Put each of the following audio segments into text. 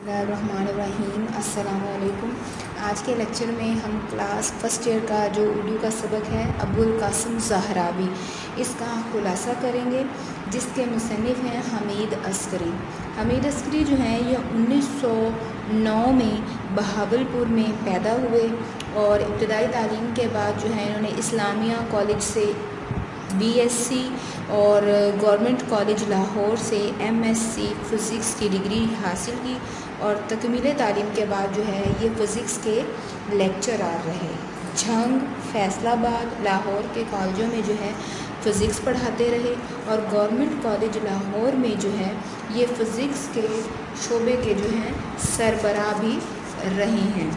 बिस्मिल्लाहिर्रहमानिर्रहीम। अस्सलाम वालेकुम। आज के लेक्चर में हम क्लास फर्स्ट ईयर का जो उर्दू का सबक है अबुल कासिम ज़हरावी, इसका खुलासा करेंगे, जिसके मुसन्निफ़ हैं हमीद अस्करी। हमीद अस्करी जो हैं ये 1909 में बहावलपुर में पैदा हुए और इब्तदाई तालीम के बाद जो है इन्होंने इस्लामिया कॉलेज से BSc और गवर्नमेंट कॉलेज लाहौर से MSc फ़िज़िक्स की डिग्री हासिल की और तकमील तालीम के बाद जो है ये फ़िज़िक्स के लेक्चरर रहे। झंग, फैसलाबाद, लाहौर के कॉलेजों में जो है फ़िज़िक्स पढ़ाते रहे और गवर्नमेंट कॉलेज लाहौर में जो है ये फ़िज़िक्स के शोबे के जो हैं सरबराह भी रहे हैं।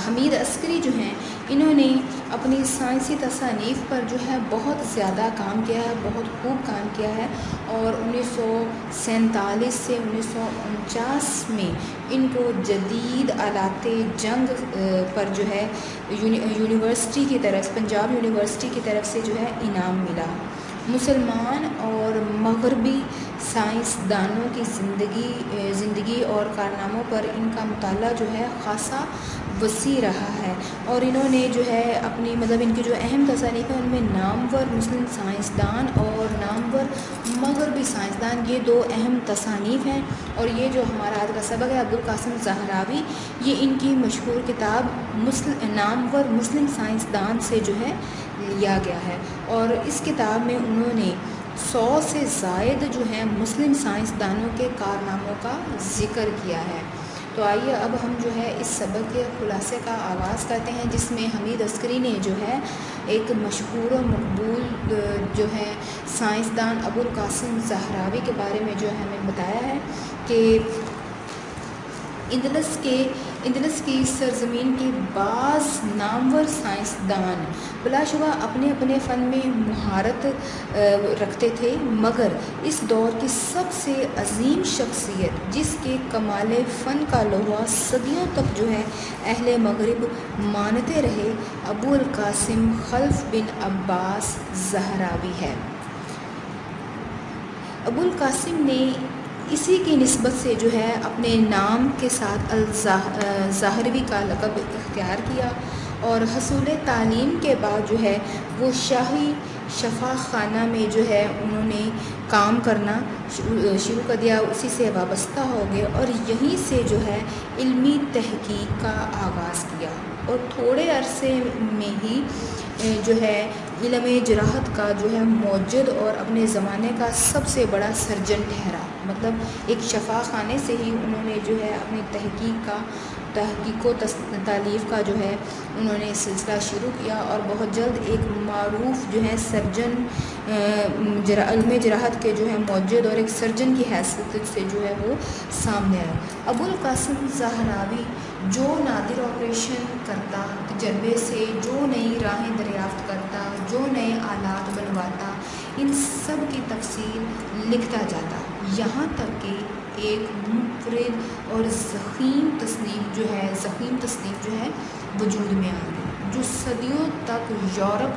हमीद अस्करी जो हैं इन्होंने अपनी साइंसी तसानीफ़ पर जो है बहुत ज़्यादा काम किया है, बहुत खूब काम किया है और 1947 से 1949 में इनको जदीद आलाते जंग पर जो है यूनिवर्सिटी की तरफ, पंजाब यूनिवर्सिटी की तरफ से जो है इनाम मिला। मुसलमान और मग़रबी साइंसदानों की ज़िंदगी और कारनामों पर इनका मुताला जो है ख़ासा वसी रहा है और इन्होंने जो है अपनी इनकी जो अहम तसानीफ़ है उनमें नामवर मुस्लिम साइंसदान और नामवर मग़रबी साइंसदान, ये दो अहम तसानीफ़ हैं। और ये जो हमारा आज का सबक है अबुल कासिम ज़हरावी, ये इनकी मशहूर किताब नामवर मुस्लिम साइंसदान से जो है लिया गया है और इस किताब में उन्होंने 100 से ज़ायद जो है मुस्लिम साइंसदानों के कारनामों का ज़िक्र किया है। तो आइए अब हम जो है इस सबक के खुलासे का आगाज़ करते हैं, जिसमें हमीद अस्करी ने जो है एक मशहूर और मकबूल जो है साइंसदान अबुल कासिम ज़हरावी के बारे में जो है हमें बताया है कि इंदलस की सरज़मीन के बाज़ नामवर साइंसदान बिलाशुबा अपने अपने फ़न में महारत रखते थे, मगर इस दौर की सबसे अजीम शख्सियत जिसके कमाल फ़न का लोहा सदियों तक जो है अहले मग़रिब मानते रहे, अबुल कासिम खल्फ़ बिन अब्बास ज़हरावी है। अबुल कासिम ने इसी की निस्बत से जो है अपने नाम के साथ ज़ाहरवी का लक़ब इख्तियार किया और हसूल तालीम के बाद जो है वो शाही शफ़ा खाना में जो है उन्होंने काम करना शुरू कर दिया, उसी से वाबस्ता हो गए और यहीं से जो है इल्मी तहक़ीक़ का आगाज़ किया और थोड़े अरसे में ही जो है इल्म जराहत का जो है मौजूद और अपने ज़माने का सबसे बड़ा सर्जन ठहरा। एक शफ़ा खाने से ही उन्होंने जो है अपनी तहक़ीक़ तालीफ़ का जो है उन्होंने सिलसिला शुरू किया और बहुत जल्द एक मारूफ़ जो है सर्जन इल्म जराहत के जो है मौजूद और एक सर्जन की हैसियत से जो है वो सामने आया। अबुल कासिम ज़हरावी जो नादिर ऑपरेशन करता, तजर्बे से जो नई राहें दरियाफ़्त करता, जो नए आलात बनवाता, इन सब की तफसील लिखता जाता, यहाँ तक कि एक मुनफरिद और ज़ख़ीम तसनीफ़ जो है वजूद में आ गई, जो सदियों तक यूरोप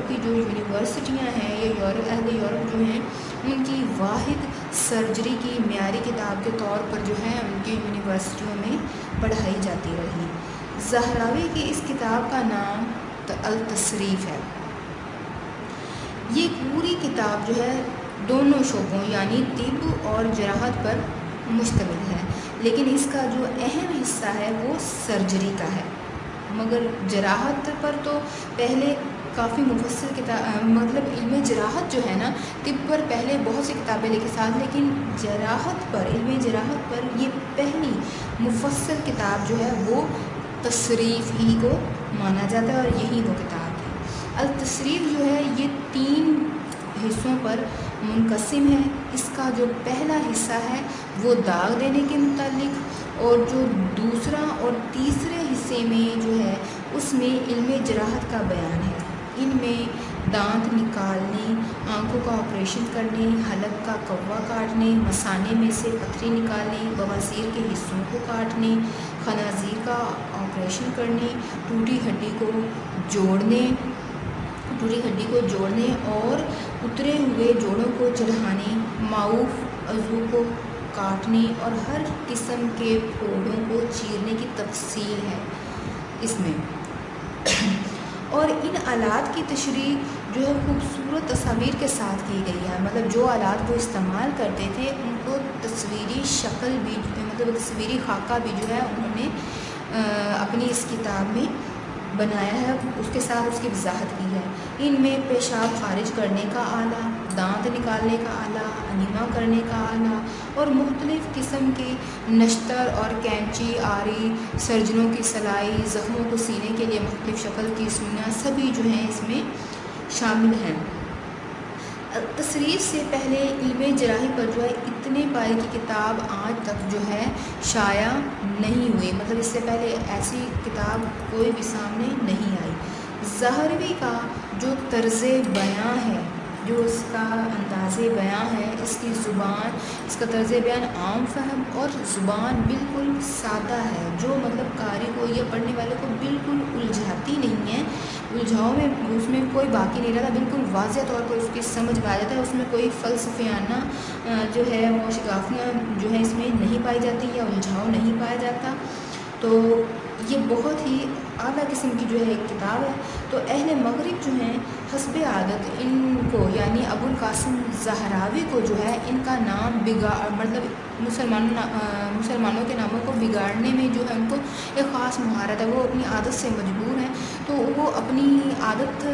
की जो यूनिवर्सिटियाँ हैं या अहले यूरोप जो हैं उनकी वाहिद सर्जरी की म्यारी किताब के तौर पर जो है उनकी यूनिवर्सिटियों में पढ़ाई जाती रही। ज़हरावी की इस किताब का नाम अल-तसरीफ़ है। ये पूरी किताब जो है दोनों शोबों यानी तिब और जराहत पर मुश्तमिल है, लेकिन इसका जो अहम हिस्सा है वो सर्जरी का है। मगर जराहत पर तो पहले काफ़ी मुफस्सल किताब इल्म जराहत जो है ना, तिब पर पहले बहुत सी किताबें लिखी साथ, लेकिन इल्म जराहत पर ये पहली मुफस्सल किताब जो है वो तसरीफ़ ही को माना जाता है और यही वो किताब है। अल-तसरीफ़ जो है ये 3 हिस्सों पर मुनक़सिम है। इसका जो पहला हिस्सा है वो दाग देने के मुतालिक और जो दूसरा और तीसरे हिस्से में जो है उसमें इल्म जराहत का बयान है। इनमें दांत निकालने, आँखों का ऑपरेशन करने, हलक का कव्वा काटने, मसाने में से पथरी निकालने, बवासीर के हिस्सों को काटने, खनाज़ीर का ऑपरेशन करने, टूटी हड्डी को जोड़ने और उतरे हुए जोड़ों को चढ़ाने, माऊफ عضو کو کاٹنے اور ہر قسم کے پھوڑوں کو چیرنے کی تفصیل ہے اس میں۔ اور ان آلات کی تشریح جو ہے خوبصورت تصاویر کے ساتھ کی گئی ہے، مطلب جو آلات وہ استعمال کرتے تھے ان کو تصویری شکل بھی، مطلب تصویری خاکہ بھی جو ہے انہوں نے اپنی اس کتاب میں بنایا ہے، اس کے ساتھ اس کی وضاحت کی ہے۔ ان میں پیشاب خارج کرنے کا آلہ، دانت نکالنے کا آلہ، انیما کرنے کا آلہ اور مختلف قسم کے نشتر اور کینچی، آری، سرجنوں کی سلائی، زخموں کو سینے کے لیے مختلف شکل کی سوئیاں سبھی جو ہیں اس میں شامل ہیں۔ تصریف سے پہلے علم جراحی پر جو ہے اتنے پائے کی کتاب آج تک جو ہے شائع نہیں ہوئی، مطلب اس سے پہلے ایسی کتاب کوئی بھی سامنے نہیں آئی۔ زہروی کا جو طرز بیان ہے، جو اس کا انداز بیان ہے، اس کی زبان، اس کا طرز بیان عام فہم اور زبان بالکل سادہ ہے، جو مطلب قاری کو یا پڑھنے والے کو بالکل الجھاتی نہیں ہے، الجھاؤ میں اس میں کوئی باقی نہیں رہتا، بالکل واضح طور پر اس کی سمجھ میں آ جاتا ہے، اس میں کوئی فلسفیانہ جو ہے وہ شگافیاں جو ہے اس میں نہیں پائی جاتی یا الجھاؤ نہیں پایا جاتا۔ تو یہ بہت ہی اعلیٰ قسم کی جو ہے ایک کتاب ہے۔ تو اہل مغرب جو ہیں حسب عادت ان کو یعنی ابو القاسم زہراوی کو جو ہے ان کا نام مطلب مسلمانوں کے ناموں کو بگاڑنے میں جو ہے ان کو ایک خاص مہارت ہے، وہ اپنی عادت سے مجبور ہیں، تو وہ اپنی عادت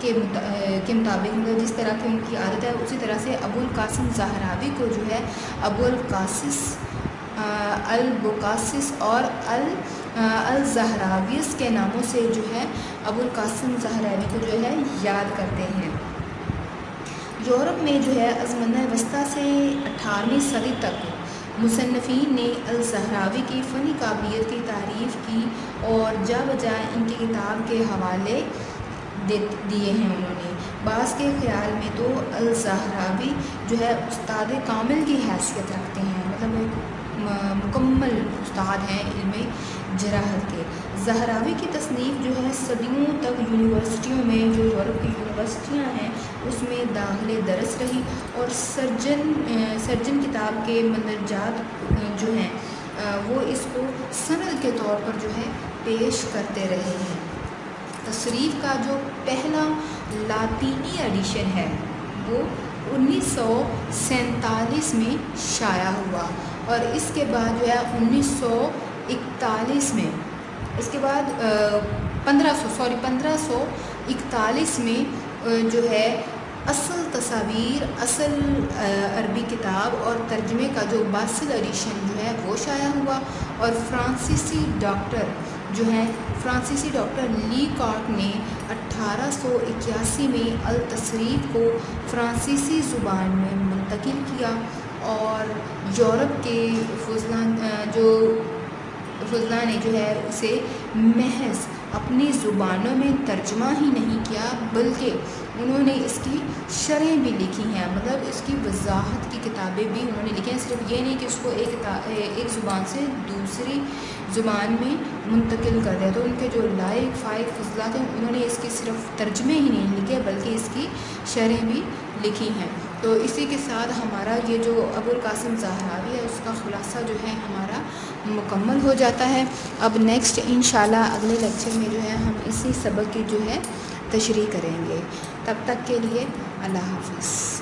کے مطابق مطلب جس طرح کی ان کی عادت ہے اسی طرح سے ابو القاسم زہراوی کو جو ہے ابو القاسس، البقاسس اور الزہراویس کے ناموں سے جو ہے ابو القاسم زہراوی کو جو ہے یاد کرتے ہیں۔ یورپ میں جو ہے ازمنہ وسطیٰ سے 18ویں صدی تک مصنفین نے الزہراوی کی فنی قابلیت کی تعریف کی اور جا بجائے ان کی کتاب کے حوالے دیے ہیں انہوں نے۔ بعض کے خیال میں تو الزہراوی جو ہے استاد کامل کی حیثیت رکھتے ہیں، مطلب مکمل استاد ہیں علم جراحت کے۔ زہراوی کی تصنیف جو ہے صدیوں تک یونیورسٹیوں میں، جو یورپ کی یونیورسٹیاں ہیں اس میں داخل درس رہی اور سرجن کتاب کے مندرجات جو ہیں وہ اس کو سند کے طور پر جو ہے پیش کرتے رہے ہیں۔ تصریف کا جو پہلا لاطینی ایڈیشن ہے وہ 1947 میں شائع ہوا اور اس کے بعد جو ہے 1941 میں، اس کے بعد 1541 میں جو ہے اصل تصاویر، اصل عربی کتاب اور ترجمے کا جو باصل ایڈیشن جو ہے وہ شائع ہوا اور فرانسیسی ڈاکٹر لی کارٹ نے 1881 میں التصریف کو فرانسیسی زبان میں منتقل کیا اور یورپ کے فضلاء نے جو ہے اسے محض اپنی زبانوں میں ترجمہ ہی نہیں کیا بلکہ انہوں نے اس کی شرح بھی لکھی ہیں، مطلب اس کی وضاحت کی کتابیں بھی انہوں نے لکھی ہیں، صرف یہ نہیں کہ اس کو ایک زبان سے دوسری زبان میں منتقل کر دیا۔ تو ان کے جو لائق فائق فضلاء تھے انہوں نے اس کی صرف ترجمے ہی نہیں لکھے بلکہ اس کی شرح بھی لکھی ہیں۔ تو اسی کے ساتھ ہمارا یہ جو ابو القاسم زہراوی ہے اس کا خلاصہ جو ہے ہمارا مکمل ہو جاتا ہے۔ اب نیکسٹ انشاءاللہ اگلے لیکچر میں جو ہے ہم اسی سبق کی جو ہے تشریح کریں گے۔ تب تک کے لیے اللہ حافظ۔